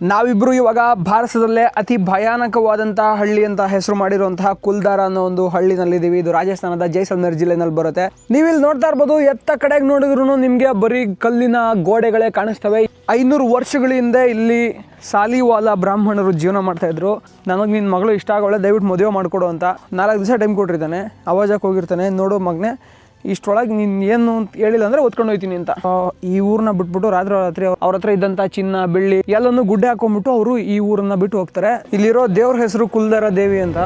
ನಾವಿಬ್ಬರು ಇವಾಗ ಭಾರತದಲ್ಲೇ ಅತಿ ಭಯಾನಕವಾದಂತಹ ಹಳ್ಳಿ ಅಂತ ಹೆಸರು ಮಾಡಿರುವಂತಹ ಕುಲ್ದಾರ ಅನ್ನೋ ಒಂದು ಹಳ್ಳಿನಲ್ಲಿದ್ದೀವಿ. ಇದು ರಾಜಸ್ಥಾನದ ಜೈಸಲ್ಮೇರ್ ಜಿಲ್ಲೆನಲ್ಲಿ ಬರುತ್ತೆ. ನೀವಿಲ್ಲಿ ನೋಡ್ತಾ ಇರ್ಬೋದು, ಎತ್ತ ಕಡೆಗೆ ನೋಡಿದ್ರು ನಿಮಗೆ ಬರೀ ಕಲ್ಲಿನ ಗೋಡೆಗಳೇ ಕಾಣಿಸ್ತವೆ. 500 ವರ್ಷಗಳ ಹಿಂದೆ ಇಲ್ಲಿ ಸಾಲಿವಾಲ ಬ್ರಾಹ್ಮಣರು ಜೀವನ ಮಾಡ್ತಾ ಇದ್ರು. ನನಗೆ ನಿನ್ನ ಮಗಳು ಇಷ್ಟ ಆಗೋಳೆ, ದಯವಿಟ್ಟು ಮದುವೆ ಮಾಡಿಕೊಡು ಅಂತ 4 ದಿವಸ ಟೈಮ್ ಕೊಟ್ಟಿರ್ತಾನೆ. ಅವಾಜಕ್ಕೆ ಹೋಗಿರ್ತಾನೆ, ನೋಡೋ ಮಗನೇ ಇಷ್ಟೊಳಗೆ ನೀನು ಏನು ಹೇಳಿಲ್ಲ ಅಂದರೆ ಒತ್ಕೊಂಡು ಹೋಗ್ತೀನಿ ಅಂತ. ಈ ಊರನ್ನ ಬಿಟ್ಬಿಟ್ಟು ರಾತ್ರಿ ಅವ್ರ ಹತ್ರ ಇದ್ದಂಥ ಚಿನ್ನ ಬೆಳ್ಳಿ ಎಲ್ಲನೂ ಗುಡ್ಡೆ ಹಾಕೊಂಡ್ಬಿಟ್ಟು ಅವರು ಈ ಊರನ್ನ ಬಿಟ್ಟು ಹೋಗ್ತಾರೆ. ಇಲ್ಲಿರೋ ದೇವ್ರ ಹೆಸರು ಕುಲ್ದಾರ ದೇವಿ ಅಂತ.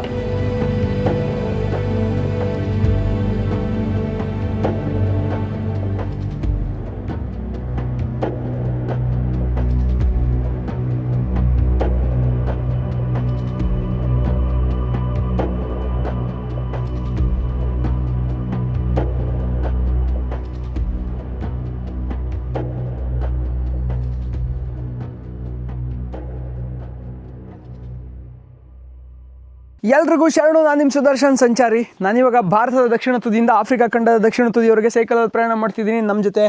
ಎಲ್ರಿಗೂ ಶರಣು. ನಾನು ನಿಮ್ಮ ಸುದರ್ಶನ್ ಸಂಚಾರಿ. ನಾನಿವಾಗ ಭಾರತದ ದಕ್ಷಿಣ ತುದಿಯಿಂದ ಆಫ್ರಿಕಾ ಖಂಡದ ದಕ್ಷಿಣ ತುದಿಯವರೆಗೆ ಸೈಕಲಲ್ಲಿ ಪ್ರಯಾಣ ಮಾಡ್ತಿದ್ದೀನಿ. ನಮ್ಮ ಜೊತೆ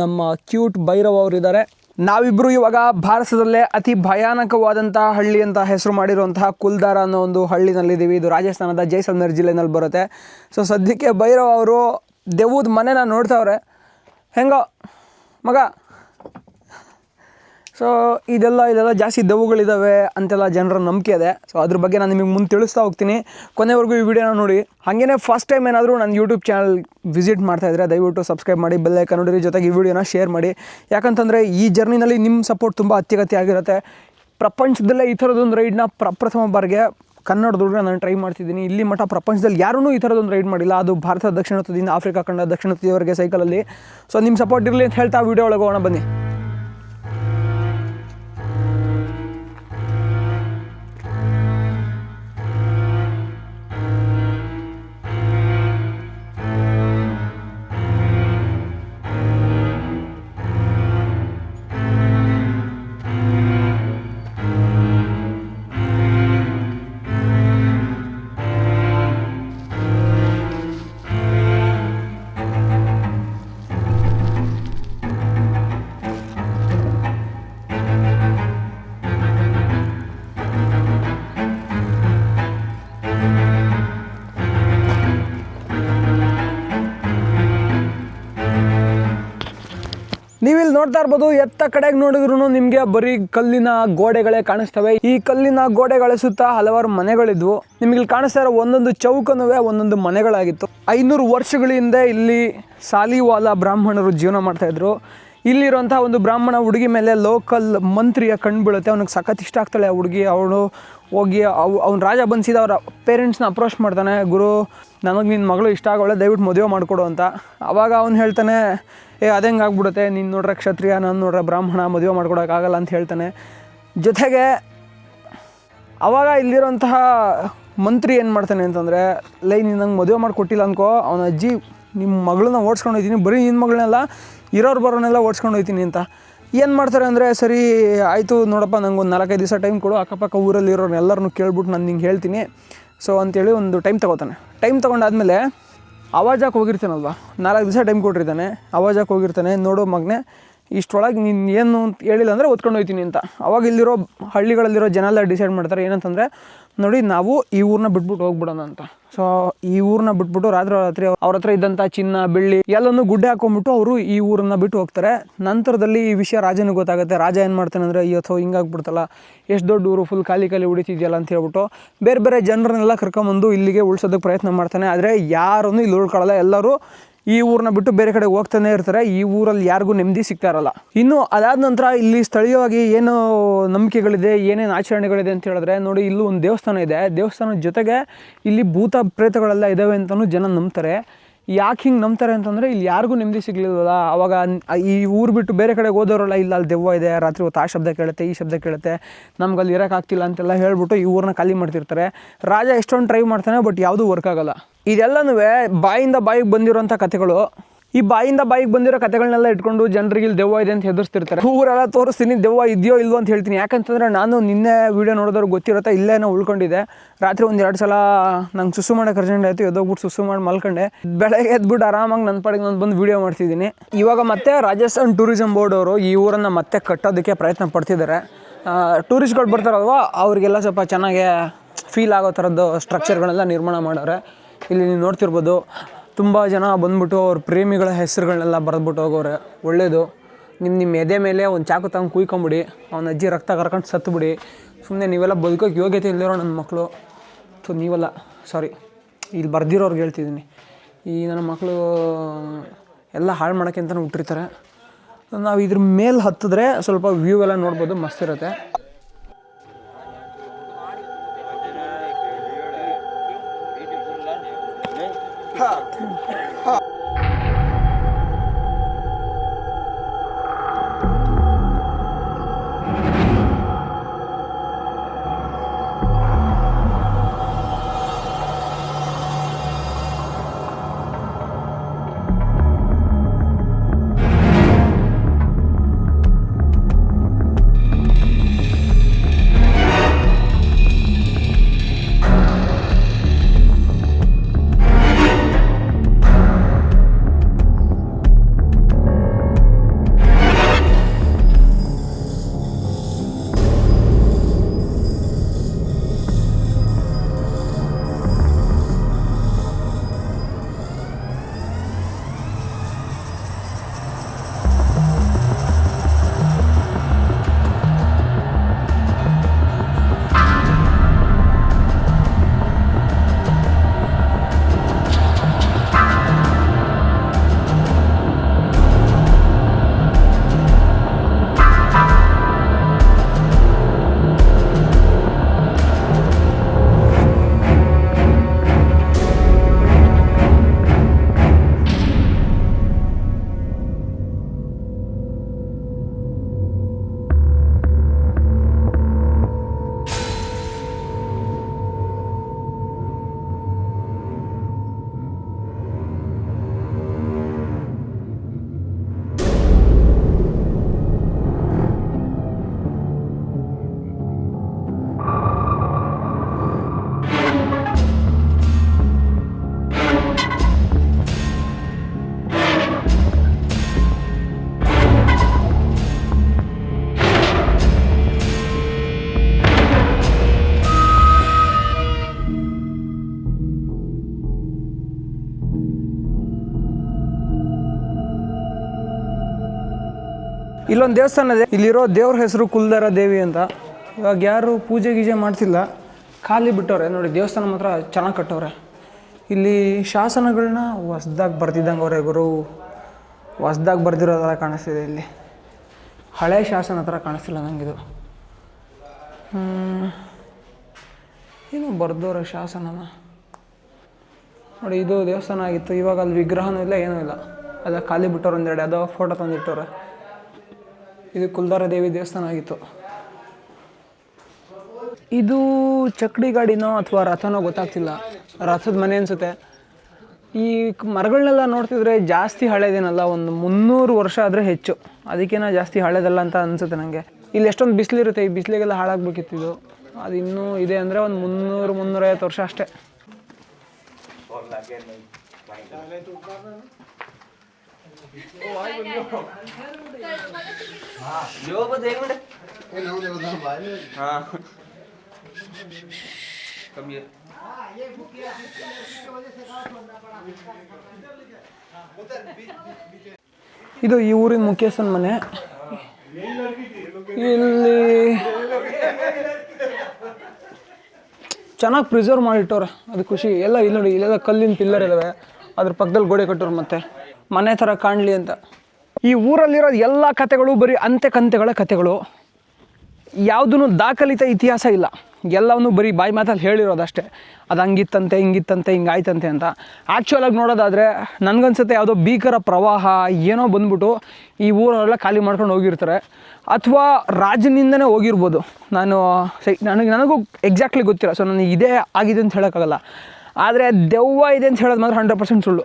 ನಮ್ಮ ಕ್ಯೂಟ್ ಭೈರವ್ ಅವರು ಇದ್ದಾರೆ. ನಾವಿಬ್ಬರು ಇವಾಗ ಭಾರತದಲ್ಲೇ ಅತಿ ಭಯಾನಕವಾದಂತಹ ಹಳ್ಳಿ ಅಂತ ಹೆಸರು ಮಾಡಿರುವಂತಹ ಕುಲ್ದಾರ ಅನ್ನೋ ಒಂದು ಹಳ್ಳಿನಲ್ಲಿದ್ದೀವಿ. ಇದು ರಾಜಸ್ಥಾನದ ಜೈಸಲ್ಮೇರ್ ಜಿಲ್ಲೆನಲ್ಲಿ ಬರುತ್ತೆ. ಸೊ ಸದ್ಯಕ್ಕೆ ಭೈರವ್ ಅವರು ದೆವ್ವದ ಮನೆನ ನೋಡ್ತಾವ್ರೆ. ಹೆಂಗೋ ಮಗ, ಸೊ ಇದೆಲ್ಲ ಜಾಸ್ತಿ ದೆವ್ವಗಳಿದ್ದಾವೆ ಅಂತೆಲ್ಲ ಜನರ ನಂಬಿಕೆ ಇದೆ. ಸೊ ಅದ್ರ ಬಗ್ಗೆ ನಾನು ನಿಮಗೆ ಮುಂದೆ ತಿಳಿಸ್ತಾ ಹೋಗ್ತೀನಿ. ಕೊನೆವರೆಗೂ ಈ ವಿಡಿಯೋನ ನೋಡಿ. ಹಾಗೇನೇ ಫಸ್ಟ್ ಟೈಮ್ ಏನಾದರೂ ನನ್ನ ಯೂಟ್ಯೂಬ್ ಚಾನಲ್ ವಿಸಿಟ್ ಮಾಡ್ತಾಯಿದ್ರೆ ದಯವಿಟ್ಟು ಸಬ್ಸ್ಕ್ರೈಬ್ ಮಾಡಿ, ಬೆಲ್ ಐಕಾನ್ ನೋಡಿರಿ, ಜೊತೆಗೆ ಈ ವಿಡಿಯೋನ ಶೇರ್ ಮಾಡಿ. ಯಾಕಂತಂದರೆ ಈ ಜರ್ನಿನಲ್ಲಿ ನಿಮ್ಮ ಸಪೋರ್ಟ್ ತುಂಬ ಅತ್ಯಗತ್ಯ ಆಗಿರುತ್ತೆ. ಪ್ರಪಂಚದಲ್ಲೇ ಈ ಥರದೊಂದು ರೈಡ್ನ ಪ್ರಥಮ ಬಾರಿಗೆ ಕನ್ನಡದೊಳಗೆ ನಾನು ಟ್ರೈ ಮಾಡ್ತಿದ್ದೀನಿ. ಇಲ್ಲಿ ಮಟ್ಟ ಪ್ರಪಂಚದಲ್ಲಿ ಯಾರೂ ಈ ಥರದೊಂದು ರೈಡ್ ಮಾಡಿಲ್ಲ. ಅದು ಭಾರತದ ದಕ್ಷಿಣ ತುದಿಯಿಂದ ಆಫ್ರಿಕಾ ಖಂಡ ದಕ್ಷಿಣ ತುದಿಯವರೆಗೆ ಸೈಕಲಲ್ಲಿ. ಸೊ ನಿಮ್ಮ ಸಪೋರ್ಟ್ ಇರಲಿ ಅಂತ ಹೇಳ್ತಾ ವಿಡಿಯೋ ಒಳಗೆ ಹೋಗೋಣ ಬನ್ನಿ. ನೀವಿಲ್ಲಿ ನೋಡ್ತಾ ಇರ್ಬೋದು, ಎತ್ತ ಕಡೆಗೆ ನೋಡಿದ್ರು ನಿಮಗೆ ಬರೀ ಕಲ್ಲಿನ ಗೋಡೆಗಳೇ ಕಾಣಿಸ್ತವೆ. ಈ ಕಲ್ಲಿನ ಗೋಡೆಗಳ ಸುತ್ತ ಹಲವಾರು ಮನೆಗಳಿದ್ವು. ನಿಮಗೆ ಇಲ್ಲಿ ಕಾಣಿಸ್ತಾ ಇರೋ ಒಂದೊಂದು ಚೌಕನೂ ಒಂದೊಂದು ಮನೆಗಳಾಗಿತ್ತು. 500 ವರ್ಷಗಳ ಹಿಂದೆ ಇಲ್ಲಿ ಸಾಲಿವಾಲ ಬ್ರಾಹ್ಮಣರು ಜೀವನ ಮಾಡ್ತಾಯಿದ್ರು. ಇಲ್ಲಿರುವಂಥ ಒಂದು ಬ್ರಾಹ್ಮಣ ಹುಡುಗಿ ಮೇಲೆ ಲೋಕಲ್ ಮಂತ್ರಿಯ ಕಣ್ಣು ಬೀಳುತ್ತೆ. ಅವ್ನಿಗೆ ಸಖತ್ ಇಷ್ಟ ಆಗ್ತಾಳೆ ಆ ಹುಡುಗಿ. ಅವಳು ಹೋಗಿ ಅವ್ನು ರಾಜ ಬಂದಿದ್ದ ಅವರ ಪೇರೆಂಟ್ಸ್ನ ಅಪ್ರೋಚ್ ಮಾಡ್ತಾನೆ, ಗುರು ನನಗೆ ನಿನ್ನ ಮಗಳು ಇಷ್ಟ ಆಗೋಳೆ, ದಯವಿಟ್ಟು ಮದುವೆ ಮಾಡಿಕೊಡು ಅಂತ. ಆವಾಗ ಅವ್ನು ಹೇಳ್ತಾನೆ, ಅದಂಗೆ ಆಗ್ಬಿಡುತ್ತೆ, ನೀನು ನೋಡ್ರೆ ಕ್ಷತ್ರಿಯ, ನಾನು ನೋಡ್ರೆ ಬ್ರಾಹ್ಮಣ, ಮದುವೆ ಮಾಡ್ಕೊಡೋಕ್ಕಾಗಲ್ಲ ಅಂತ ಹೇಳ್ತಾನೆ. ಜೊತೆಗೆ ಆವಾಗ ಇಲ್ಲಿರೋಂತಹ ಮಂತ್ರಿ ಏನು ಮಾಡ್ತಾನೆ ಅಂತಂದರೆ, ನೀನು ನಂಗೆ ಮದುವೆ ಮಾಡಿಕೊಟ್ಟಿಲ್ಲ ಅನ್ಕೋ, ಅವನ ಅಜ್ಜಿ ನಿಮ್ಮ ಮಗಳನ್ನ ಓಡಿಸ್ಕೊಂಡು ಹೋಗ್ತೀನಿ, ಬರೀ ನಿನ್ನ ಮಗಳನ್ನೆಲ್ಲ ಇರೋರು ಬರೋನೆಲ್ಲ ಓಡಿಸ್ಕೊಂಡು ಹೋಗ್ತೀನಿ ಅಂತ. ಏನು ಮಾಡ್ತಾರೆ ಅಂದರೆ, ಸರಿ ಆಯಿತು ನೋಡಪ್ಪ, ನಂಗೆ ಒಂದು 4-5 ದಿವಸ ಟೈಮ್ ಕೊಡು, ಅಕ್ಕಪಕ್ಕ ಊರಲ್ಲಿ ಇರೋರು ಎಲ್ಲರನ್ನೂ ಕೇಳ್ಬಿಟ್ಟು ನಾನು ನಿಂಗೆ ಹೇಳ್ತೀನಿ ಸೊ ಅಂತೇಳಿ ಒಂದು ಟೈಮ್ ತೊಗೋತಾನೆ. ಟೈಮ್ ತೊಗೊಂಡಾದ್ಮೇಲೆ ಅವಾಜಕ್ಕೆ ಹೋಗಿರ್ತಾನಲ್ವ, 4 ದಿವಸ ಟೈಮ್ ಕೊಟ್ಟಿರ್ತಾನೆ. ಅವಾಜಕ್ಕೆ ಹೋಗಿರ್ತಾನೆ, ನೋಡೋ ಮಗನೇ ಇಷ್ಟೊಳಗೆ ನೀನು ಏನು ಹೇಳಿಲ್ಲ ಅಂದರೆ ಒತ್ಕೊಂಡು ಹೋಗ್ತೀನಿ ಅಂತ. ಅವಾಗ ಇಲ್ಲಿರೋ ಹಳ್ಳಿಗಳಲ್ಲಿರೋ ಜನ ಎಲ್ಲ ಡಿಸೈಡ್ ಮಾಡ್ತಾರೆ ಏನಂತಂದರೆ, ನೋಡಿ ನಾವು ಈ ಊರನ್ನ ಬಿಟ್ಬಿಟ್ಟು ಹೋಗ್ಬಿಡೋಣ ಅಂತ. ಸೊ ಈ ಊರನ್ನ ಬಿಟ್ಬಿಟ್ಟು ರಾತ್ರಿ ಅವ್ರ ಹತ್ರ ಇದ್ದಂಥ ಚಿನ್ನ ಬೆಳ್ಳಿ ಎಲ್ಲನೂ ಗುಡ್ಡೆ ಹಾಕೊಂಡ್ಬಿಟ್ಟು ಅವರು ಈ ಊರನ್ನ ಬಿಟ್ಟು ಹೋಗ್ತಾರೆ. ನಂತರದಲ್ಲಿ ಈ ವಿಷಯ ರಾಜನಿಗೆ ಗೊತ್ತಾಗುತ್ತೆ. ರಾಜ ಏನು ಮಾಡ್ತಾನೆ ಅಂದರೆ, ಅಯ್ಯೋ ಹಿಂಗಾಗ್ಬಿಡ್ತಲ್ಲ, ಎಷ್ಟು ದೊಡ್ಡ ಊರು, ಫುಲ್ ಖಾಲಿ ಉಳಿತಿದೆಯಲ್ಲ ಅಂತ ಹೇಳ್ಬಿಟ್ಟು ಬೇರೆ ಜನರನ್ನೆಲ್ಲ ಕರ್ಕೊಂಬಂದು ಇಲ್ಲಿಗೆ ಉಳಿಸೋದಕ್ಕೆ ಪ್ರಯತ್ನ ಮಾಡ್ತಾನೆ. ಆದರೆ ಯಾರನ್ನು ಇಲ್ಲಿ ಉಳ್ಕೊಳ್ಳಲ್ಲ, ಎಲ್ಲರೂ ಈ ಊರನ್ನ ಬಿಟ್ಟು ಬೇರೆ ಕಡೆ ಹೋಗ್ತಾನೆ ಇರ್ತಾರೆ. ಈ ಊರಲ್ಲಿ ಯಾರಿಗೂ ನೆಮ್ಮದಿ ಸಿಗ್ತಾ ಇರಲ್ಲ. ಇನ್ನು ಅದಾದ ನಂತರ ಇಲ್ಲಿ ಸ್ಥಳೀಯವಾಗಿ ಏನು ನಂಬಿಕೆಗಳಿದೆ, ಏನೇನು ಆಚರಣೆಗಳಿದೆ ಅಂತ ಹೇಳಿದ್ರೆ, ನೋಡಿ ಇಲ್ಲೂ ಒಂದು ದೇವಸ್ಥಾನ ಇದೆ. ದೇವಸ್ಥಾನದ ಜೊತೆಗೆ ಇಲ್ಲಿ ಭೂತ ಪ್ರೇತಗಳೆಲ್ಲ ಇದ್ದಾವೆ ಅಂತಲೂ ಜನ ನಂಬ್ತಾರೆ. ಯಾಕೆ ಹಿಂಗೆ ನಂಬ್ತಾರೆ ಅಂತಂದರೆ, ಇಲ್ಲಿ ಯಾರಿಗೂ ನೆಮ್ಮದಿ ಸಿಗಲಿಲ್ಲಲ್ಲ. ಆವಾಗ ಈ ಊರು ಬಿಟ್ಟು ಬೇರೆ ಕಡೆಗೆ ಹೋದವರೆಲ್ಲ, ಇಲ್ಲ ಅಲ್ಲಿ ದೆವ್ವ ಇದೆ, ರಾತ್ರಿ ಹೊತ್ತು ಆ ಶಬ್ದ ಕೇಳುತ್ತೆ, ಈ ಶಬ್ದ ಕೇಳುತ್ತೆ, ನಮ್ಗೆ ಅಲ್ಲಿ ಇರೋಕ್ಕಾಗ್ತಿಲ್ಲ ಅಂತೆಲ್ಲ ಹೇಳ್ಬಿಟ್ಟು ಈ ಊರನ್ನ ಖಾಲಿ ಮಾಡ್ತಿರ್ತಾರೆ. ರಾಜ ಎಷ್ಟೊಂದು ಟ್ರೈ ಮಾಡ್ತಾನೆ, ಬಟ್ ಯಾವುದೂ ವರ್ಕ್ ಆಗೋಲ್ಲ. ಇದೆಲ್ಲನೂ ಬಾಯಿಂದ ಬಾಯಿಗೆ ಬಂದಿರೋಂಥ ಕಥೆಗಳು. ಈ ಬಾಯಿಂದ ಬಾಯಿಗೆ ಬಂದಿರೋ ಕಥೆಗಳನ್ನೆಲ್ಲ ಇಟ್ಕೊಂಡು ಜನರಿಗೆ ಇಲ್ಲಿ ದೆವ್ವ ಇದೆ ಅಂತ ಹೆದರ್ಸ್ತಿರ್ತಾರೆ. ಊರೆಲ್ಲ ತೋರಿಸ್ತೀನಿ, ದೆವ್ವ ಇದೆಯೋ ಇಲ್ವೋ ಅಂತ ಹೇಳ್ತೀನಿ. ಯಾಕಂತಂದರೆ ನಾನು ನಿನ್ನೆ ವೀಡಿಯೋ ನೋಡಿದವ್ರಿಗೆ ಗೊತ್ತಿರುತ್ತೆ, ಇಲ್ಲೇ ನಾವು ಉಳ್ಕೊಂಡಿದ್ದೆ. ರಾತ್ರಿ 1-2 ಸಲ ನಂಗೆ ಸುಸು ಮಾಡೋಕೆ ಅರ್ಜೆಂಟ್ ಆಯಿತು, ಎದ್ದೋಗ್ಬಿಟ್ಟು ಸುಸು ಮಾಡಿ ಮಲ್ಕೊಂಡೆ. ಬೆಳಗ್ಗೆ ಎದ್ಬಿಟ್ಟು ಆರಾಮಾಗಿ ನನ್ನ ಪಾಡಿಗೆ ನಾನು ಬಂದು ವೀಡಿಯೋ ಮಾಡ್ತಿದ್ದೀನಿ. ಇವಾಗ ಮತ್ತೆ ರಾಜಸ್ಥಾನ್ ಟೂರಿಸಂ ಬೋರ್ಡ್ ಅವರು ಈ ಊರನ್ನು ಮತ್ತೆ ಕಟ್ಟೋದಕ್ಕೆ ಪ್ರಯತ್ನ ಪಡ್ತಿದ್ದಾರೆ. ಟೂರಿಸ್ಟ್ಗಳು ಬರ್ತಾರಲ್ವ ಅವ್ರಿಗೆಲ್ಲ ಸ್ವಲ್ಪ ಚೆನ್ನಾಗಿ ಫೀಲ್ ಆಗೋ ಥರದ್ದು ಸ್ಟ್ರಕ್ಚರ್ಗಳೆಲ್ಲ ನಿರ್ಮಾಣ ಮಾಡವ್ರೆ. ಇಲ್ಲಿ ನೀವು ನೋಡ್ತಿರ್ಬೋದು ತುಂಬ ಜನ ಬಂದ್ಬಿಟ್ಟು ಅವ್ರ ಪ್ರೇಮಿಗಳ ಹೆಸರುಗಳನ್ನೆಲ್ಲ ಬರೆದ್ಬಿಟ್ಟು ಹೋಗೋರೆ. ಒಳ್ಳೆಯದು. ನಿಮ್ಮ ಎದೆ ಮೇಲೆ ಒಂದು ಚಾಕು ತಗೊಂಡು ಕುಯ್ಕೊಂಬಿಡಿ, ಅವ್ನ ಅಜ್ಜಿ ರಕ್ತ ಕರ್ಕೊಂಡು ಸತ್ತುಬಿಡಿ. ಸುಮ್ಮನೆ ನೀವೆಲ್ಲ ಬದುಕೋಕ್ಕೆ ಯೋಗ್ಯತೆ ಇಲ್ಲದಿರೋ ನನ್ನ ಮಕ್ಕಳು. ನೀವೆಲ್ಲ ಸಾರಿ, ಇಲ್ಲಿ ಬರ್ದಿರೋರ್ಗೆ ಹೇಳ್ತಿದ್ದೀನಿ. ಈ ನನ್ನ ಮಕ್ಕಳು ಎಲ್ಲ ಹಾಳು ಮಾಡೋಕ್ಕೆ ಅಂತಲೇ ಹುಟ್ಟಿರ್ತಾರೆ. ನಾವು ಇದ್ರ ಮೇಲೆ ಹತ್ತಿದ್ರೆ ಸ್ವಲ್ಪ ವ್ಯೂ ಎಲ್ಲ ನೋಡ್ಬೋದು, ಮಸ್ತ್ ಇರುತ್ತೆ. ಇಲ್ಲೊಂದು ದೇವಸ್ಥಾನ ಇದೆ. ಇಲ್ಲಿರೋ ದೇವ್ರ ಹೆಸರು ಕುಲ್ದಾರ ದೇವಿ ಅಂತ. ಇವಾಗ ಯಾರು ಪೂಜೆ ಗೀಜೆ ಮಾಡ್ತಿಲ್ಲ, ಖಾಲಿ ಬಿಟ್ಟವ್ರೆ. ನೋಡಿ ದೇವಸ್ಥಾನ ಮಾತ್ರ ಚೆನ್ನಾಗಿ ಕಟ್ಟವ್ರೆ. ಇಲ್ಲಿ ಶಾಸನಗಳನ್ನ ಹೊಸ್ದಾಗಿ ಬರ್ತಿದ್ದಂಗೆ ಅವರೇ ಗುರು, ಹೊಸ್ದಾಗಿ ಬರ್ದಿರೋ ಥರ ಕಾಣಿಸ್ತಿದೆ. ಇಲ್ಲಿ ಹಳೆ ಶಾಸನ ಥರ ಕಾಣಿಸ್ತಿಲ್ಲ ನನಗಿದು. ಏನೋ ಬರ್ದವ್ರೆ ಶಾಸನನ. ನೋಡಿ ಇದು ದೇವಸ್ಥಾನ ಆಗಿತ್ತು, ಇವಾಗ ಅಲ್ಲಿ ವಿಗ್ರಹನೂ ಇಲ್ಲ, ಏನೂ ಇಲ್ಲ. ಅದ ಖಾಲಿ ಬಿಟ್ಟವ್ರು ಒಂದೆರಡು ಯಾವುದೋ ಫೋಟೋ ತಂದಿಟ್ಟವ್ರೆ. ಇದು ಕುಲ್ದಾರ ದೇವಿ ದೇವಸ್ಥಾನ ಆಗಿತ್ತು. ಇದು ಚಕ್ಡಿ ಗಾಡಿನೋ ಅಥವಾ ರಥನೋ ಗೊತ್ತಾಗ್ತಿಲ್ಲ, ರಥದ ಮನೆ ಅನಿಸುತ್ತೆ. ಈ ಮರಗಳನ್ನೆಲ್ಲ ನೋಡ್ತಿದ್ರೆ ಜಾಸ್ತಿ ಹಳೇದೇನಲ್ಲ, ಒಂದು 300 ವರ್ಷ ಆದರೆ ಹೆಚ್ಚು. ಅದಕ್ಕೇನೋ ಜಾಸ್ತಿ ಹಳೇದಲ್ಲ ಅಂತ ಅನಿಸುತ್ತೆ ನನಗೆ. ಇಲ್ಲಿ ಎಷ್ಟೊಂದು ಬಿಸಿಲಿರುತ್ತೆ, ಈ ಬಿಸಿಲಿಗೆಲ್ಲ ಹಾಳಾಗಬೇಕಿತ್ತು ಇದು. ಅದು ಇನ್ನೂ ಇದೆ ಅಂದರೆ ಒಂದು 300-350 ವರ್ಷ ಅಷ್ಟೇ. ಇದು ಈ ಊರಿನ ಮುಖ್ಯಸ್ಥನ ಮನೆ. ಇಲ್ಲಿ ಚೆನ್ನಾಗಿ ಪ್ರಿಸರ್ವ್ ಮಾಡಿಟ್ಟವ್ರೆ, ಅದು ಖುಷಿ. ಎಲ್ಲ ಇಲ್ಲಿ ನೋಡಿ, ಇಲ್ಲೆಲ್ಲ ಕಲ್ಲಿನ ಪಿಲ್ಲರ್ ಇದ್ದಾವೆ, ಅದ್ರ ಪಕ್ಕದಲ್ಲಿ ಗೋಡೆ ಕಟ್ಟೋರು ಮತ್ತೆ ಮನೆ ಥರ ಕಾಣಲಿ ಅಂತ. ಈ ಊರಲ್ಲಿರೋದು ಎಲ್ಲ ಕಥೆಗಳು ಬರೀ ಅಂತೆಕಂತೆಗಳ ಕಥೆಗಳು. ಯಾವುದೂ ದಾಖಲಿತ ಇತಿಹಾಸ ಇಲ್ಲ, ಎಲ್ಲವನ್ನೂ ಬರೀ ಬಾಯಿ ಮಾತಲ್ಲಿ ಹೇಳಿರೋದಷ್ಟೇ. ಅದು ಹಂಗಿತ್ತಂತೆ, ಹಿಂಗಿತ್ತಂತೆ, ಹಿಂಗಾಯ್ತಂತೆ ಅಂತ. ಆ್ಯಕ್ಚುಲಾಗಿ ನೋಡೋದಾದರೆ ನನಗನ್ಸುತ್ತೆ ಯಾವುದೋ ಭೀಕರ ಪ್ರವಾಹ ಏನೋ ಬಂದ್ಬಿಟ್ಟು ಈ ಊರೆಲ್ಲ ಖಾಲಿ ಮಾಡ್ಕೊಂಡು ಹೋಗಿರ್ತಾರೆ, ಅಥವಾ ರಾಜನಿಂದನೇ ಹೋಗಿರ್ಬೋದು. ನನಗೂ ಎಕ್ಸಾಕ್ಟ್ಲಿ ಗೊತ್ತಿಲ್ಲ, ಸೊ ನನಗೆ ಇದೇ ಆಗಿದೆ ಅಂತ ಹೇಳೋಕ್ಕಾಗಲ್ಲ. ಆದರೆ ದೆವ್ವ ಇದೆ ಅಂತ ಹೇಳೋದು ಮಾತ್ರ 100% ಸುಳ್ಳು.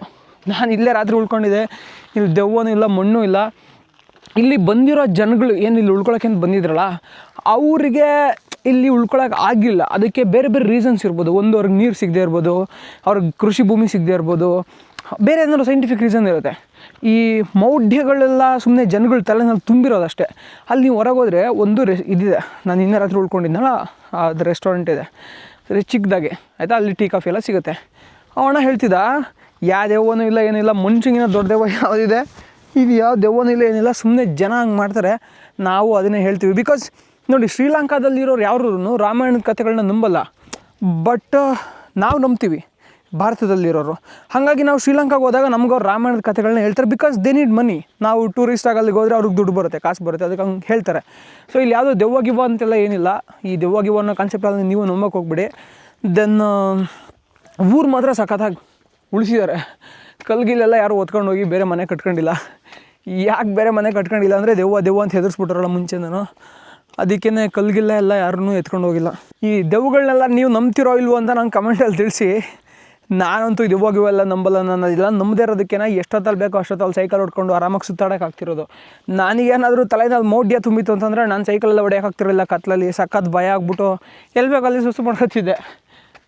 ನಾನು ಇಲ್ಲೇ ರಾತ್ರಿ ಉಳ್ಕೊಂಡಿದ್ದೆ, ಇಲ್ಲಿ ದೆವ್ವನೂ ಇಲ್ಲ, ಮಣ್ಣು ಇಲ್ಲ. ಇಲ್ಲಿ ಬಂದಿರೋ ಜನಗಳು ಏನು ಇಲ್ಲಿ ಉಳ್ಕೊಳಕ್ಕೆ ಅಂತ ಬಂದಿದ್ರಲ್ಲ, ಅವರಿಗೆ ಇಲ್ಲಿ ಉಳ್ಕೊಳಕ್ಕೆ ಆಗಿಲ್ಲ. ಅದಕ್ಕೆ ಬೇರೆ ಬೇರೆ ರೀಸನ್ಸ್ ಇರ್ಬೋದು. ಒಂದು ಅವ್ರಿಗೆ ನೀರು ಸಿಗದೆ ಇರ್ಬೋದು, ಅವ್ರಿಗೆ ಕೃಷಿ ಭೂಮಿ ಸಿಗದೆ ಇರ್ಬೋದು, ಬೇರೆ ಏನಾದ್ರು ಸೈಂಟಿಫಿಕ್ ರೀಸನ್ ಇರುತ್ತೆ. ಈ ಮೌಢ್ಯಗಳೆಲ್ಲ ಸುಮ್ಮನೆ ಜನಗಳ ತಲೆನಲ್ಲಿ ತುಂಬಿರೋದಷ್ಟೇ. ಅಲ್ಲಿ ನೀವು ಹೊರಗೆ ಹೋದರೆ ಒಂದು ಇದಿದೆ, ನಾನು ನಿನ್ನೆ ರಾತ್ರಿ ಉಳ್ಕೊಂಡಿದ್ದೆನಲ್ಲ, ಅದು ರೆಸ್ಟೋರೆಂಟ್ ಇದೆ ಚಿಕ್ಕದಾಗೆ, ಆಯಿತಾ, ಅಲ್ಲಿ ಟೀ ಕಾಫಿ ಎಲ್ಲ ಸಿಗುತ್ತೆ. ಅವಣ್ಣ ಹೇಳ್ತಿದ್ದ, ಯಾವ ದೆವ್ವನೂ ಇಲ್ಲ ಏನಿಲ್ಲ, ಮನುಷ್ಯಂಗಿನ ದೊಡ್ಡ ದೆವ್ವ ಯಾವುದಿದೆ, ಇದು ಯಾವ ದೆವ್ವನೂ ಇಲ್ಲ ಏನಿಲ್ಲ, ಸುಮ್ಮನೆ ಜನ ಹಂಗೆ ಮಾಡ್ತಾರೆ. ನಾವು ಅದನ್ನೇ ಹೇಳ್ತೀವಿ. ಬಿಕಾಸ್ ನೋಡಿ, ಶ್ರೀಲಂಕಾದಲ್ಲಿರೋರು ಯಾರೂ ರಾಮಾಯಣದ ಕಥೆಗಳನ್ನ ನಂಬಲ್ಲ, ಬಟ್ ನಾವು ನಂಬ್ತೀವಿ ಭಾರತದಲ್ಲಿರೋರು. ಹಾಗಾಗಿ ನಾವು ಶ್ರೀಲಂಕಾಗೆ ಹೋದಾಗ ನಮ್ಗೆ ಅವ್ರು ರಾಮಾಯಣದ ಕಥೆಗಳನ್ನ ಹೇಳ್ತಾರೆ. ಬಿಕಾಸ್ ದೇ ನೀಡ್ ಮನಿ. ನಾವು ಟೂರಿಸ್ಟಾಗಿ ಅಲ್ಲಿಗೆ ಹೋದರೆ ಅವ್ರಿಗೆ ದುಡ್ಡು ಬರುತ್ತೆ, ಕಾಸು ಬರುತ್ತೆ, ಅದಕ್ಕೆ ಹಂಗೆ ಹೇಳ್ತಾರೆ. ಸೊ ಇಲ್ಲಿ ಯಾವುದೋ ದೆವ್ವ ಗಿವ್ವ ಅಂತೆಲ್ಲ ಏನಿಲ್ಲ. ಈ ದೆವ್ವ ಗಿವ್ವ ಅನ್ನೋ ಕಾನ್ಸೆಪ್ಟಲ್ಲಿ ನೀವು ನಂಬಕ್ಕೆ ಹೋಗ್ಬಿಡಿ. ದೆನ್ ಊರು ಮಾತ್ರ ಸಖತ್ತಾಗಿ ಉಳಿಸಿದ್ದಾರೆ. ಕಲ್ಗಿಲೆಲ್ಲ ಯಾರು ಹೊತ್ಕೊಂಡು ಹೋಗಿ ಬೇರೆ ಮನೆ ಕಟ್ಕೊಂಡಿಲ್ಲ. ಯಾಕೆ ಬೇರೆ ಮನೆ ಕಟ್ಕೊಂಡಿಲ್ಲ ಅಂದರೆ ದೆವ್ವ ಅಂತ ಹೆದರ್ಸ್ಬಿಟ್ರಲ್ಲ ಮುಂಚೆನೂ, ಅದಕ್ಕೇ ಕಲ್ಗಿಲ್ಲ ಎಲ್ಲ ಯಾರನ್ನೂ ಎತ್ಕೊಂಡು ಹೋಗಿಲ್ಲ. ಈ ದೆವ್ವಗಳನ್ನೆಲ್ಲ ನೀವು ನಂಬ್ತಿರೋ ಇಲ್ವೋ ಅಂತ ನಂಗೆ ಕಮೆಂಟಲ್ಲಿ ತಿಳಿಸಿ. ನಾನಂತೂ ದೆವ್ವ ಗಿವೆಲ್ಲ ನಂಬಲ್ಲ. ನಾನು ಇದೆಲ್ಲ ನಂಬದೇ ಇರೋದಕ್ಕೇನ ಎಷ್ಟೊತ್ತಲ್ಲಿ ಬೇಕೋ ಅಷ್ಟೊತ್ತಲ್ಲಿ ಸೈಕಲ್ ಹೊಡ್ಕೊಂಡು ಆರಾಮಾಗಿ ಸುತ್ತಾಡೋಕೆ ಆಗ್ತಿರೋದು. ನನಗೇನಾದರೂ ತಲೆನಲ್ಲಿ ಮೌಢ್ಯ ತುಂಬಿತ್ತು ಅಂತಂದರೆ ನಾನು ಸೈಕಲೆಲ್ಲ ಹೊಡೆಯೋಕೆ ಆಗ್ತಿರಲಿಲ್ಲ. ಕತ್ಲಲ್ಲಿ ಸಖತ್ ಭಯ ಆಗ್ಬಿಟ್ಟು ಎಲ್ಲಿ ಬೇಕಲ್ಲಿ ಸುಸ್ತು ಮಾಡ್ಕೊತಿದ್ದೆ.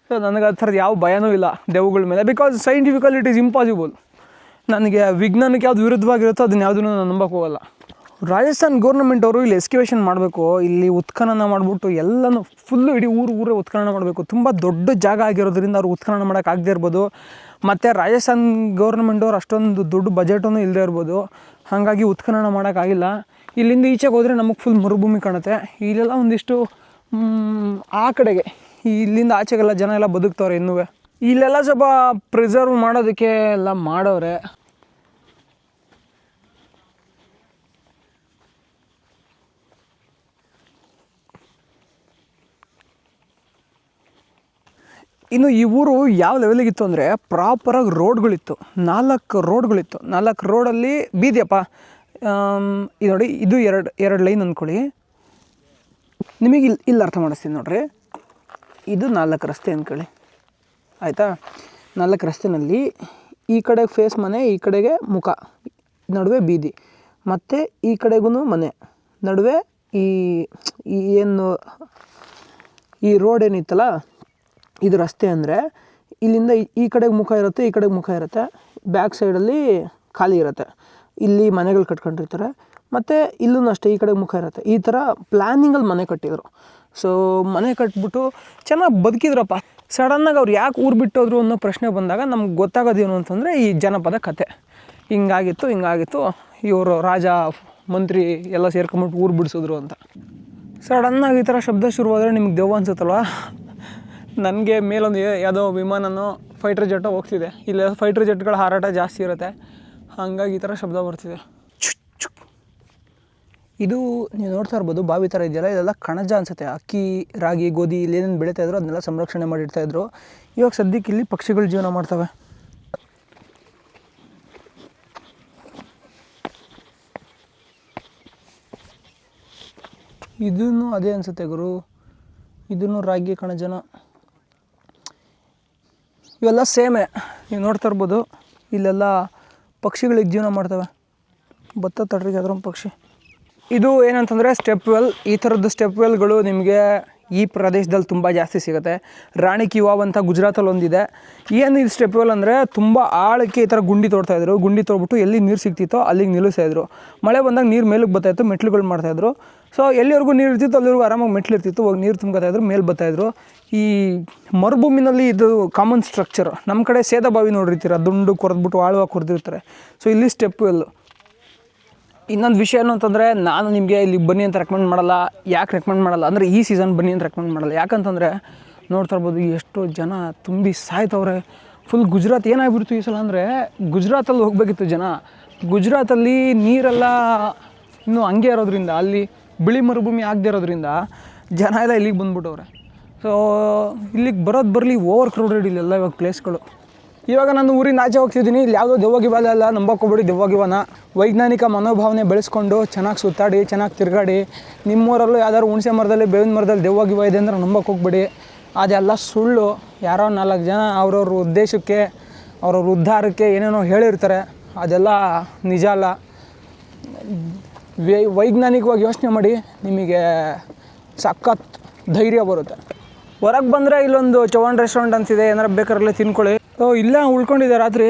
ಸೊ ನನಗೆ ಆ ಥರದ್ದು ಯಾವ ಭಯನೂ ಇಲ್ಲ ದೆವ್ವಗಳ ಮೇಲೆ. Because scientifically it is impossible. ನನಗೆ ವಿಜ್ಞಾನಕ್ಕೆ ಯಾವ್ದು ವಿರುದ್ಧವಾಗಿರುತ್ತೋ ಅದನ್ನ ಯಾವುದೂ ನಾನು ನಂಬಕ್ಕೆ ಹೋಗಲ್ಲ. ರಾಜಸ್ಥಾನ್ ಗೌರ್ಮೆಂಟ್ ಅವರು ಇಲ್ಲಿ ಎಸ್ಕಿವೇಷನ್ ಮಾಡಬೇಕು, ಇಲ್ಲಿ ಉತ್ಖನನ ಮಾಡಿಬಿಟ್ಟು ಎಲ್ಲನೂ ಫುಲ್ಲು ಇಡೀ ಊರೇ ಉತ್ಖನನ ಮಾಡಬೇಕು. ತುಂಬ ದೊಡ್ಡ ಜಾಗ ಆಗಿರೋದ್ರಿಂದ ಅವ್ರು ಉತ್ಖನನ ಮಾಡೋಕ್ಕಾಗದೇ ಇರ್ಬೋದು. ಮತ್ತು ರಾಜಸ್ಥಾನ್ ಗೌರ್ಮೆಂಟವ್ರು ಅಷ್ಟೊಂದು ದೊಡ್ಡ ಬಜೆಟೂ ಇಲ್ಲದೆ ಇರ್ಬೋದು. ಹಾಗಾಗಿ ಉತ್ಖನನ ಮಾಡೋಕ್ಕಾಗಿಲ್ಲ. ಇಲ್ಲಿಂದ ಈಚೆಗೆ ಹೋದರೆ ನಮಗೆ ಫುಲ್ ಮರುಭೂಮಿ ಕಾಣುತ್ತೆ. ಇಲ್ಲೆಲ್ಲ ಒಂದಿಷ್ಟು ಆ ಕಡೆಗೆ ಇಲ್ಲಿಂದ ಆಚೆಗೆಲ್ಲ ಜನ ಎಲ್ಲ ಬದುಕ್ತವ್ರೆ ಇನ್ನೂ. ಇಲ್ಲೆಲ್ಲ ಸ್ವಲ್ಪ ಪ್ರಿಸರ್ವ್ ಮಾಡೋದಕ್ಕೆ ಎಲ್ಲ ಮಾಡವ್ರೆ. ಇನ್ನು ಈ ಊರು ಯಾವ ಲೆವೆಲಿಗಿತ್ತು ಅಂದರೆ ಪ್ರಾಪರಾಗಿ ರೋಡ್ಗಳಿತ್ತು. 4 ರೋಡ್ಗಳಿತ್ತು. 4 ರೋಡಲ್ಲಿ ಬೀದಿಯಪ್ಪ. ಇದು ನೋಡಿ, ಇದು ಎರಡು ಲೈನ್ ಅಂದ್ಕೊಳ್ಳಿ. ನಿಮಗೆ ಇಲ್ಲಿ ಅರ್ಥ ಮಾಡಿಸ್ತೀನಿ ನೋಡ್ರಿ. ಇದು 4 ರಸ್ತೆ ಅಂದ್ಕೊಳ್ಳಿ, ಆಯಿತಾ. 4 ರಸ್ತೆಯಲ್ಲಿ ಈ ಕಡೆಗೆ ಫೇಸ್ ಮನೆ, ಈ ಕಡೆಗೆ ಮುಖ, ನಡುವೆ ಬೀದಿ, ಮತ್ತು ಈ ಕಡೆಗೂ ಮನೆ, ನಡುವೆ ಏನು ಈ ರೋಡ್ ಏನಿತ್ತಲ್ಲ ಇದು ರಸ್ತೆ. ಅಂದರೆ ಇಲ್ಲಿಂದ ಈ ಕಡೆಗೆ ಮುಖ ಇರುತ್ತೆ, ಈ ಕಡೆಗೆ ಮುಖ ಇರುತ್ತೆ, ಬ್ಯಾಕ್ ಸೈಡಲ್ಲಿ ಖಾಲಿ ಇರುತ್ತೆ. ಇಲ್ಲಿ ಮನೆಗಳು ಕಟ್ಕೊಂಡಿರ್ತಾರೆ. ಮತ್ತು ಇಲ್ಲೂ ಅಷ್ಟೇ ಈ ಕಡೆಗೆ ಮುಖ ಇರುತ್ತೆ. ಈ ಥರ ಪ್ಲ್ಯಾನಿಂಗಲ್ಲಿ ಮನೆ ಕಟ್ಟಿದರು. ಸೊ ಮನೆ ಕಟ್ಬಿಟ್ಟು ಚೆನ್ನಾಗಿ ಬದುಕಿದ್ರಪ್ಪ. ಸಡನ್ನಾಗಿ ಅವ್ರು ಯಾಕೆ ಊರು ಬಿಟ್ಟೋದ್ರು ಅನ್ನೋ ಪ್ರಶ್ನೆ ಬಂದಾಗ ನಮ್ಗೆ ಗೊತ್ತಾಗೋದೇನು ಅಂತಂದರೆ ಈ ಜನಪದ ಕತೆ. ಹಿಂಗಾಗಿತ್ತು ಇವರು ರಾಜ ಮಂತ್ರಿ ಎಲ್ಲ ಸೇರ್ಕೊಂಬಿಟ್ಟು ಊರು ಬಿಡಿಸಿದ್ರು ಅಂತ. ಸಡನ್ನಾಗಿ ಈ ಥರ ಶಬ್ದ ಶುರುವಾದರೆ ನಿಮ್ಗೆ ದೆವ್ವ ಅನ್ಸುತ್ತಲ್ವ. ನನಗೆ ಮೇಲೊಂದು ಯಾವುದೋ ವಿಮಾನನೋ ಫೈಟ್ರ್ ಜೆಟ್ಟೋ ಹೋಗ್ತಿದೆ. ಇಲ್ಲಿ ಫೈಟ್ರ್ ಜೆಟ್ಗಳ ಹಾರಾಟ ಜಾಸ್ತಿ ಇರುತ್ತೆ, ಹಾಗಾಗಿ ಈ ಥರ ಶಬ್ದ ಬರ್ತಿದೆ. ಇದು ನೀವು ನೋಡ್ತಾ ಇರ್ಬೋದು, ಬಾವಿ ಥರ ಇದೆಯಲ್ಲ, ಇದೆಲ್ಲ ಕಣಜ ಅನಿಸುತ್ತೆ. ಅಕ್ಕಿ, ರಾಗಿ, ಗೋಧಿ ಇಲ್ಲಿ ಏನೇನು ಬೆಳೀತಾಯಿದ್ರು ಅದನ್ನೆಲ್ಲ ಸಂರಕ್ಷಣೆ ಮಾಡಿರ್ತಾಯಿದ್ರು. ಇವಾಗ ಸದ್ಯಕ್ಕೆ ಇಲ್ಲಿ ಪಕ್ಷಿಗಳು ಜೀವನ ಮಾಡ್ತವೆ. ಇದೂ ಅದೇ ಅನಿಸುತ್ತೆ ಗುರು, ಇದೂ ರಾಗಿ ಕಣಜನ. ಇವೆಲ್ಲ ಸೇಮೇ. ನೀವು ನೋಡ್ತಾ ಇರ್ಬೋದು, ಇಲ್ಲೆಲ್ಲ ಪಕ್ಷಿಗಳಿಗೆ ಜೀವನ ಮಾಡ್ತವೆ. ಭತ್ತ ತಡ್ರಿಗೆ ಅದರೊಂದು ಪಕ್ಷಿ. ಇದು ಏನಂತಂದರೆ ಸ್ಟೆಪ್ ವೆಲ್. ಈ ಥರದ್ದು ಸ್ಟೆಪ್ ವೆಲ್ಗಳು ನಿಮಗೆ ಈ ಪ್ರದೇಶದಲ್ಲಿ ತುಂಬ ಜಾಸ್ತಿ ಸಿಗುತ್ತೆ. ರಾಣಿ ಕಿ ವಾವ್ ಅಂತ ಗುಜರಾತಲ್ಲಿ ಒಂದಿದೆ. ಏನು ಇದು ಸ್ಟೆಪ್ ವೆಲ್ ಅಂದರೆ ತುಂಬ ಆಳಕ್ಕೆ ಈ ಥರ ಗುಂಡಿ ತೋಡ್ತಾಯಿದ್ರು. ಗುಂಡಿ ತೋಡ್ಬಿಟ್ಟು ಎಲ್ಲಿ ನೀರು ಸಿಗ್ತಿತ್ತೋ ಅಲ್ಲಿಗೆ ನಿಲ್ಲಿಸ್ತಾಯಿದ್ರು. ಮಳೆ ಬಂದಾಗ ನೀರು ಮೇಲಕ್ಕೆ ಬರ್ತಾಯಿತ್ತು, ಮೆಟ್ಲುಗಳು ಮಾಡ್ತಾಯಿದ್ರು. ಸೊ ಎಲ್ಲಿವರೆಗೂ ನೀರು ಇರ್ತಿತ್ತು ಅಲ್ಲಿವರೆಗೂ ಆರಾಮಾಗಿ ಮೆಟ್ಲಿರ್ತಿತ್ತು, ಹೋಗಿ ನೀರು ತುಂಬ್ಕೊತಾಯಿದ್ರು, ಮೇಲೆ ಬರ್ತಾಯಿದ್ರು. ಈ ಮರುಭೂಮಿನಲ್ಲಿ ಇದು ಕಾಮನ್ ಸ್ಟ್ರಕ್ಚರ್. ನಮ್ಮ ಕಡೆ ಸೇದ ಬಾವಿ ನೋಡಿರ್ತೀರ, ದುಂಡು ಕೊರೆದ್ಬಿಟ್ಟು ಆಳವಾಗಿ ಕೊರೆದಿರ್ತಾರೆ. ಸೊ ಇಲ್ಲಿ ಸ್ಟೆಪ್ ವೆಲ್ಲು. ಇನ್ನೊಂದು ವಿಷಯ ಏನು ಅಂತಂದರೆ, ನಾನು ನಿಮಗೆ ಇಲ್ಲಿ ಬನ್ನಿ ಅಂತ ರೆಕಮೆಂಡ್ ಮಾಡಲ್ಲ. ಯಾಕೆ ರೆಕಮೆಂಡ್ ಮಾಡಲ್ಲ ಅಂದರೆ ಈ ಸೀಸನ್ ಬನ್ನಿ ಅಂತ ರೆಕಮೆಂಡ್ ಮಾಡಲ್ಲ. ಯಾಕಂತಂದರೆ ನೋಡ್ತಾ ಇರ್ಬೋದು ಎಷ್ಟೋ ಜನ ತುಂಬಿ ಸಾಯ್ತವ್ರೆ. ಫುಲ್ ಗುಜರಾತ್ ಏನಾಗ್ಬಿಡ್ತು ಈ ಸಲ ಅಂದರೆ, ಗುಜರಾತಲ್ಲಿ ಹೋಗಬೇಕಿತ್ತು ಜನ. ಗುಜರಾತಲ್ಲಿ ನೀರೆಲ್ಲ ಇನ್ನೂ ಹಂಗೆ ಇರೋದ್ರಿಂದ, ಅಲ್ಲಿ ಬಿಳಿ ಮರುಭೂಮಿ ಆಗದೆ ಇರೋದ್ರಿಂದ ಜನ ಎಲ್ಲ ಇಲ್ಲಿಗೆ ಬಂದುಬಿಟ್ಟವ್ರೆ. ಸೊ ಇಲ್ಲಿಗೆ ಬರಲಿ, ಓವರ್ ಕ್ರೌಡೆಡ್ ಇಲ್ಲೆಲ್ಲ ಇವಾಗ ಪ್ಲೇಸ್ಗಳು. ಇವಾಗ ನಾನು ಊರಿನ ಆಚೆ ಹೋಗ್ತಿದ್ದೀನಿ. ಇಲ್ಲಿ ಯಾವುದೋ ದೆವ್ವಗಿವಾಲ ಎಲ್ಲ ನಂಬಕ್ಕೋಗ್ಬೇಡಿ. ದೆವ್ವಗಿವನ ವೈಜ್ಞಾನಿಕ ಮನೋಭಾವನೆ ಬೆಳೆಸ್ಕೊಂಡು ಚೆನ್ನಾಗಿ ಸುತ್ತಾಡಿ, ಚೆನ್ನಾಗಿ ತಿರುಗಾಡಿ. ನಿಮ್ಮೂರಲ್ಲೂ ಯಾವ್ದಾದ್ರು ಹುಣಸೆ ಮರದಲ್ಲಿ, ಬೇವಿನ ಮರದಲ್ಲಿ ದೆವ್ವಗಿವ ಇದೆ ಅಂದ್ರೆ ನಂಬಕ್ಕೆ ಹೋಗ್ಬೇಡಿ. ಅದೆಲ್ಲ ಸುಳ್ಳು. ಯಾರೋ 4 ಜನ ಅವ್ರವ್ರ ಉದ್ದೇಶಕ್ಕೆ, ಅವ್ರವ್ರ ಉದ್ಧಾರಕ್ಕೆ ಏನೇನೋ ಹೇಳಿರ್ತಾರೆ. ಅದೆಲ್ಲ ನಿಜ ಅಲ್ಲ. ವೈಜ್ಞಾನಿಕವಾಗಿ ಯೋಚನೆ ಮಾಡಿ, ನಿಮಗೆ ಸಖತ್ ಧೈರ್ಯ ಬರುತ್ತೆ. ಹೊರಗೆ ಬಂದರೆ ಇಲ್ಲೊಂದು ಚೌಹಾಣ್ ರೆಸ್ಟೋರೆಂಟ್ ಅಂತಿದೆ, ಏನಾರು ಬೇಕಾರಲ್ಲೇ ತಿನ್ಕೊಳ್ಳಿ. ಇಲ್ಲೇ ಉಳ್ಕೊಂಡಿದ್ದೆ ರಾತ್ರಿ.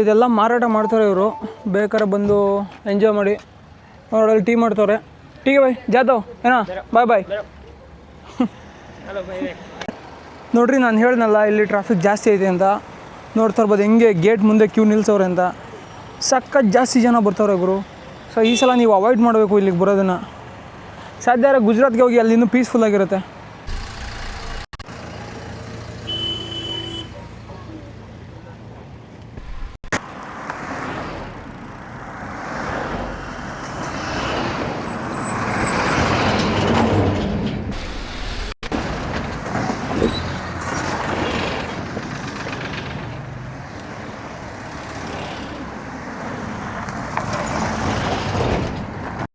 ಇದೆಲ್ಲ ಮಾರಾಟ ಮಾಡ್ತಾರೆ ಇವರು, ಬೇಕಾದ್ರೆ ಬಂದು ಎಂಜಾಯ್ ಮಾಡಿ. ಅವರಲ್ಲಿ ಟೀ ಮಾಡ್ತವ್ರೆ. ಟೀಗೆ ಬಾಯ್ ಜಾತವ್ ಏನಾ, ಬಾಯ್ ಬಾಯ್. ನೋಡ್ರಿ, ನಾನು ಹೇಳ್ದನಲ್ಲ ಇಲ್ಲಿ ಟ್ರಾಫಿಕ್ ಜಾಸ್ತಿ ಐತೆ ಅಂತ. ನೋಡ್ತಾ ಇರ್ಬೋದು ಹೆಂಗೆ ಗೇಟ್ ಮುಂದೆ ಕ್ಯೂ ನಿಲ್ಸವ್ರೆ ಅಂತ. ಸಖತ್ ಜಾಸ್ತಿ ಜನ ಬರ್ತಾವ್ರೆ ಗುರು. ಸೊ ಈ ಸಲ ನೀವು ಅವಾಯ್ಡ್ ಮಾಡಬೇಕು ಇಲ್ಲಿಗೆ ಬರೋದನ್ನು. ಸಾಧ್ಯ ಗುಜರಾತ್ಗೆ ಹೋಗಿ ಅಲ್ಲಿ ಇನ್ನೂ ಪೀಸ್ಫುಲ್ಲಾಗಿರುತ್ತೆ.